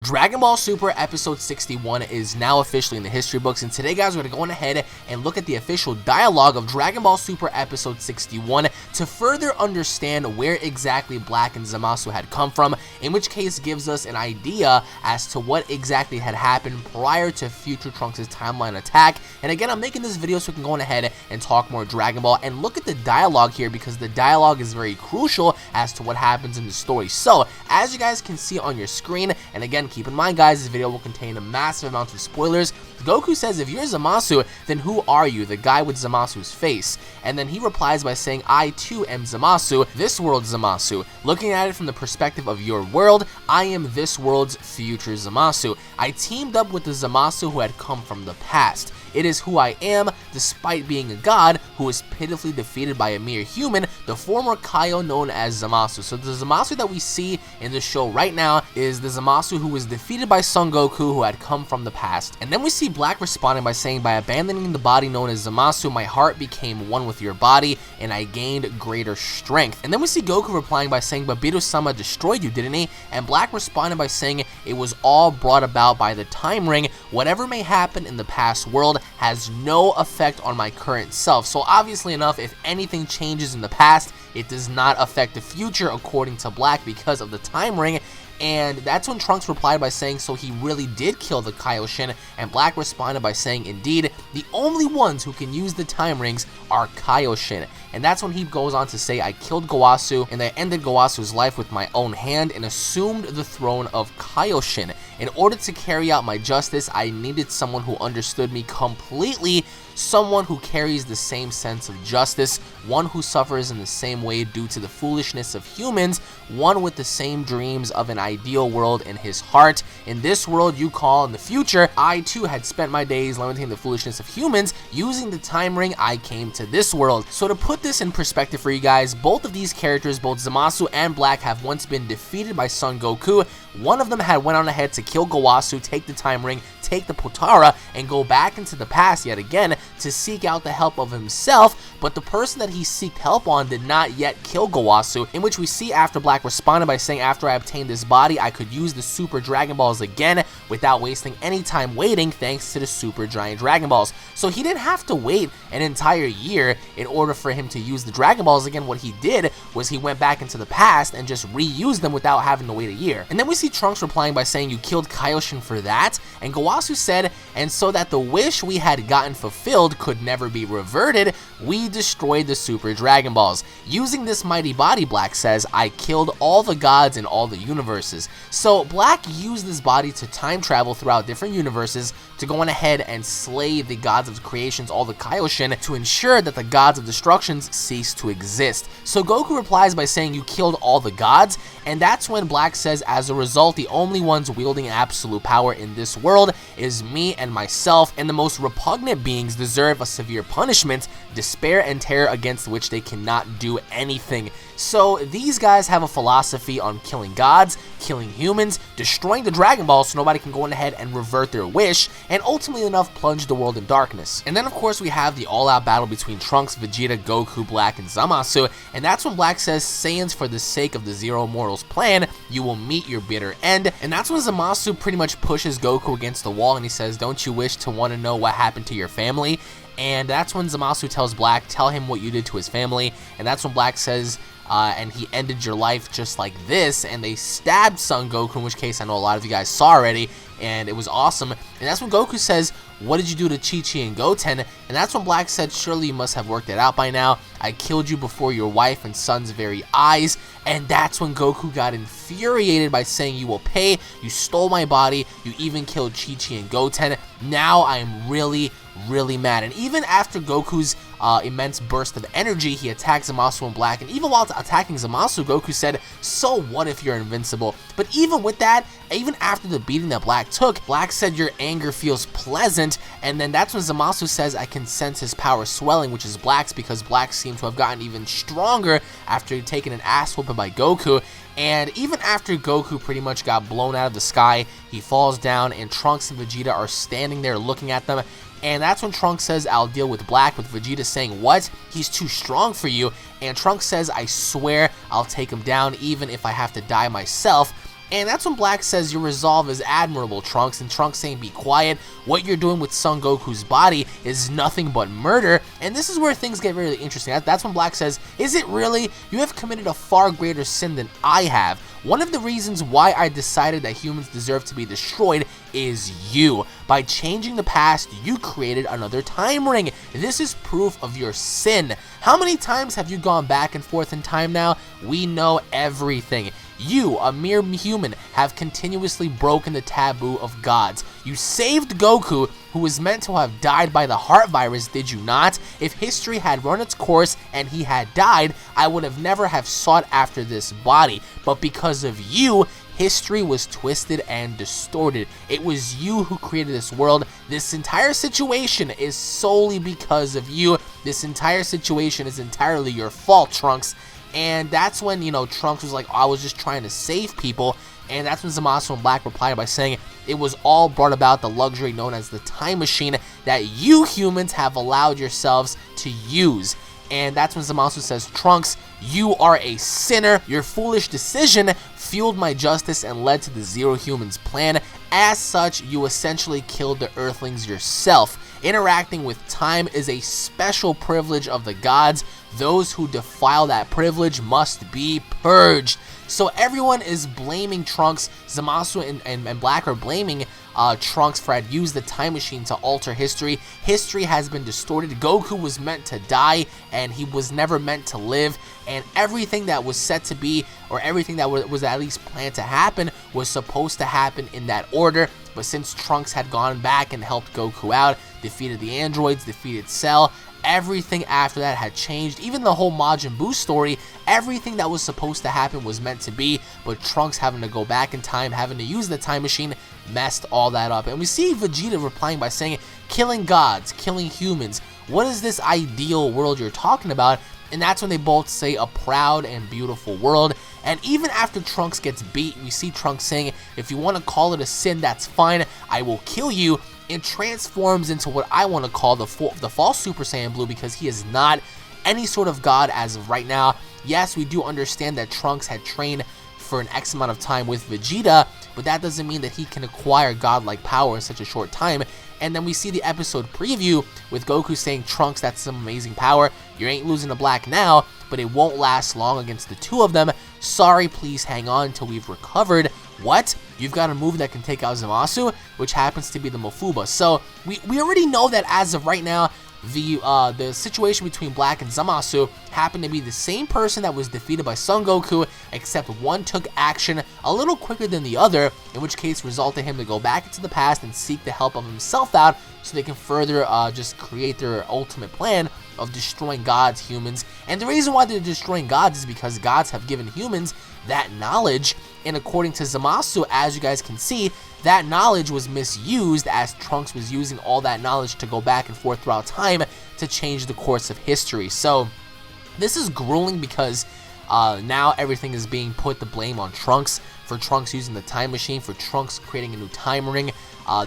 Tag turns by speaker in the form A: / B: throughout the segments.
A: Dragon Ball Super Episode 61 is now officially in the history books, and today, guys, we're going to go on ahead and look at the official dialogue of Dragon Ball Super Episode 61 to further understand where exactly Black and Zamasu had come from, in which case gives us an idea as to what exactly had happened prior to Future Trunks' timeline attack. And again, I'm making this video so we can go on ahead and talk more Dragon Ball and look at the dialogue here, because the dialogue is very crucial as to what happens in the story. So, as you guys can see on your screen, and again, keep in mind, guys, this video will contain a massive amount of spoilers. Goku says, if you're Zamasu, then who are you? The guy with Zamasu's face. And then he replies by saying, I too am Zamasu, this world's Zamasu. Looking at it from the perspective of your world, I am this world's future Zamasu. I teamed up with the Zamasu who had come from the past. It is who I am, despite being a god who was pitifully defeated by a mere human, the former Kaio known as Zamasu. So the Zamasu that we see in the show right now is the Zamasu who was defeated by Son Goku, who had come from the past. And then we see Black responding by saying, by abandoning the body known as Zamasu, my heart became one with your body, and I gained greater strength. And then we see Goku replying by saying, but Biru-sama destroyed you, didn't he? And Black responded by saying, it was all brought about by the time ring. Whatever may happen in the past world has no effect on my current self. So obviously enough, if anything changes in the past, it does not affect the future according to Black because of the time ring. And that's when Trunks replied by saying, so he really did kill the Kaioshin, and Black responded by saying, indeed, the only ones who can use the time rings are Kaioshin. And that's when he goes on to say, I killed Gowasu, and I ended Gowasu's life with my own hand and assumed the throne of Kaioshin. In order to carry out my justice, I needed someone who understood me completely, someone who carries the same sense of justice, one who suffers in the same way due to the foolishness of humans, one with the same dreams of an ideal world in his heart. In this world you call in the future, I too had spent my days lamenting the foolishness of humans. Using the time ring, I came to this world. So to put this in perspective for you guys, both of these characters, both Zamasu and Black, have once been defeated by Son Goku. One of them had went on ahead to kill Gowasu, take the time ring, take the Potara, and go back into the past yet again to seek out the help of himself, but the person that he sought help on did not yet kill Gowasu, in which we see after Black responded by saying, after I obtained this body, I could use the Super Dragon Balls again without wasting any time waiting thanks to the Super Giant Dragon Balls. So he didn't have to wait an entire year in order for him to use the Dragon Balls again. What he did was he went back into the past and just reused them without having to wait a year. And then we see Trunks replying by saying, you killed Kaioshin for that? And Gowasu said, and so that the wish we had gotten fulfilled could never be reverted, we destroyed the Super Dragon Balls. Using this mighty body, Black says, I killed all the gods in all the universes. So Black used this body to time travel throughout different universes to go on ahead and slay the gods of creations, all the Kaioshin, to ensure that the gods of destructions cease to exist. So Goku replies by saying, you killed all the gods, and that's when Black says, as a result, the only ones wielding absolute power in this world is me and myself, and the most repugnant beings deserve a severe punishment, despair and terror against which they cannot do anything. So these guys have a philosophy on killing gods, killing humans, destroying the Dragon Balls so nobody can go on ahead and revert their wish, and ultimately enough plunge the world in darkness. And then of course we have the all-out battle between Trunks, Vegeta, Goku, Black, and Zamasu, and that's when Black says, Saiyans, for the sake of the Zero Mortals plan, you will meet your bitter end. And that's when Zamasu pretty much pushes Goku against the wall and he says, don't you wish to want to know what happened to your family? And that's when Zamasu tells Black, tell him what you did to his family. And that's when Black says, and he ended your life just like this, and they stabbed Son Goku, in which case I know a lot of you guys saw already, and it was awesome. And that's when Goku says, what did you do to Chi-Chi and Goten? And that's when Black said, surely you must have worked it out by now. I killed you before your wife and son's very eyes. And that's when Goku got infuriated by saying, you will pay, you stole my body, you even killed Chi-Chi and Goten. Now I'm really mad. And even after Goku's immense burst of energy, he attacks Zamasu and Black, and even while attacking Zamasu, Goku said, so what if you're invincible? But even with that, even after the beating that Black took, Black said, your anger feels pleasant. And then that's when Zamasu says, I can sense his power swelling, which is Black's, because Black seemed to have gotten even stronger after taking an ass whooping by Goku. And even after Goku pretty much got blown out of the sky, he falls down, and Trunks and Vegeta are standing there looking at them. And that's when Trunks says, I'll deal with Black, with Vegeta saying, what? He's too strong for you. And Trunks says, I swear I'll take him down even if I have to die myself. And that's when Black says, your resolve is admirable, Trunks, and Trunks saying, be quiet, what you're doing with Son Goku's body is nothing but murder. And this is where things get really interesting. That's when Black says, is it really? You have committed a far greater sin than I have. One of the reasons why I decided that humans deserve to be destroyed is you. By changing the past, you created another time ring. This is proof of your sin. How many times have you gone back and forth in time now? We know everything. You, a mere human, have continuously broken the taboo of gods. You saved Goku, who was meant to have died by the heart virus, did you not? If history had run its course and he had died, I would have never have sought after this body. But because of you, history was twisted and distorted. It was you who created this world. This entire situation is solely because of you. This entire situation is entirely your fault, Trunks. And that's when, you know, Trunks was like, I was just trying to save people. And that's when Zamasu and Black replied by saying, it was all brought about the luxury known as the time machine that you humans have allowed yourselves to use. And that's when Zamasu says, Trunks, you are a sinner. Your foolish decision fueled my justice and led to the Zero Humans plan. As such, you essentially killed the Earthlings yourself. Interacting with time is a special privilege of the gods. Those who defile that privilege must be purged. So everyone is blaming Trunks. Zamasu and Black are blaming Trunks for had used the time machine to alter history. History has been distorted. Goku was meant to die, and he was never meant to live. And everything that was set to be, or everything that was at least planned to happen, was supposed to happen in that order. But since Trunks had gone back and helped Goku out, defeated the androids, defeated Cell, everything after that had changed. Even the whole Majin Buu story, everything that was supposed to happen was meant to be, but Trunks having to go back in time, having to use the time machine, messed all that up. And we see Vegeta replying by saying, killing gods, killing humans, what is this ideal world you're talking about? And that's when they both say a proud and beautiful world. And even after Trunks gets beat, we see Trunks saying, if you want to call it a sin, that's fine, I will kill you. It transforms into what I want to call the false Super Saiyan Blue, because he is not any sort of god as of right now. Yes, we do understand that Trunks had trained for an X amount of time with Vegeta, but that doesn't mean that he can acquire godlike power in such a short time. And then we see the episode preview with Goku saying, Trunks, that's some amazing power. You ain't losing to Black now, but it won't last long against the two of them. Sorry, please hang on until we've recovered. What? You've got a move that can take out Zamasu, which happens to be the Mafuba. So we already know that as of right now, the situation between Black and Zamasu happened to be the same person that was defeated by Son Goku, except one took action a little quicker than the other, in which case resulted him to go back into the past and seek the help of himself out so they can further just create their ultimate plan of destroying gods, humans. And the reason why they're destroying gods is because gods have given humans that knowledge, and according to Zamasu, as you guys can see, that knowledge was misused as Trunks was using all that knowledge to go back and forth throughout time to change the course of history. So this is grueling because now everything is being put the blame on Trunks, for Trunks using the time machine, for Trunks creating a new time ring.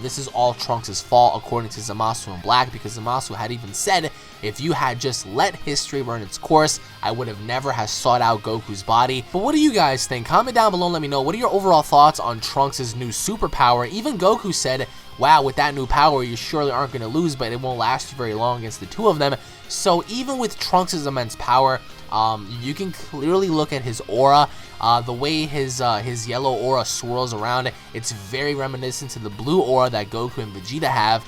A: This is all Trunks' fault according to Zamasu and Black, because Zamasu had even said, if you had just let history run its course, I would have never have sought out Goku's body. But what do you guys think? Comment down below and let me know. What are your overall thoughts on Trunks' new superpower? Even Goku said, wow, with that new power, you surely aren't going to lose, but it won't last very long against the two of them. So even with Trunks' immense power, you can clearly look at his aura. The way his yellow aura swirls around, it's very reminiscent to the blue aura that Goku and Vegeta have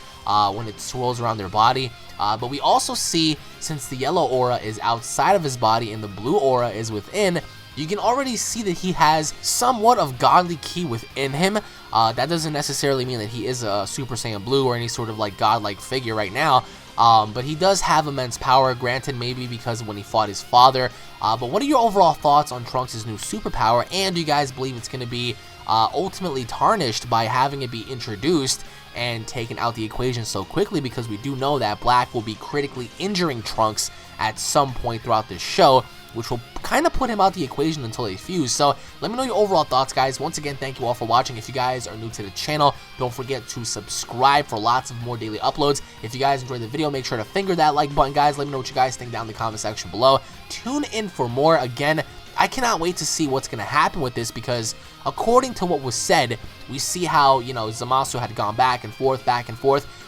A: when it swirls around their body. But we also see, since the yellow aura is outside of his body and the blue aura is within, you can already see that he has somewhat of godly ki within him. That doesn't necessarily mean that he is a Super Saiyan Blue or any sort of like godlike figure right now. But he does have immense power, granted maybe because when he fought his father. But what are your overall thoughts on Trunks' new superpower, and do you guys believe it's going to be ultimately tarnished by having it be introduced and taken out the equation so quickly, because we do know that Black will be critically injuring Trunks at some point throughout this show, which will kind of put him out the equation until they fuse. So let me know your overall thoughts, guys. Once again, thank you all for watching. If you guys are new to the channel, don't forget to subscribe for lots of more daily uploads. If you guys enjoyed the video, make sure to finger that like button, guys. Let me know what you guys think down in the comment section below. Tune in for more. Again, I cannot wait to see what's going to happen with this, because according to what was said, we see how, you know, Zamasu had gone back and forth,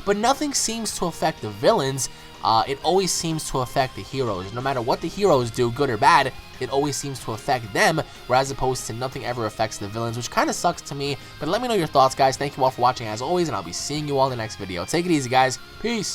A: but nothing seems to affect the villains. It always seems to affect the heroes. No matter what the heroes do, good or bad, it always seems to affect them, whereas opposed to nothing ever affects the villains, which kind of sucks to me. But let me know your thoughts, guys. Thank you all for watching as always, and I'll be seeing you all in the next video. Take it easy, guys. Peace.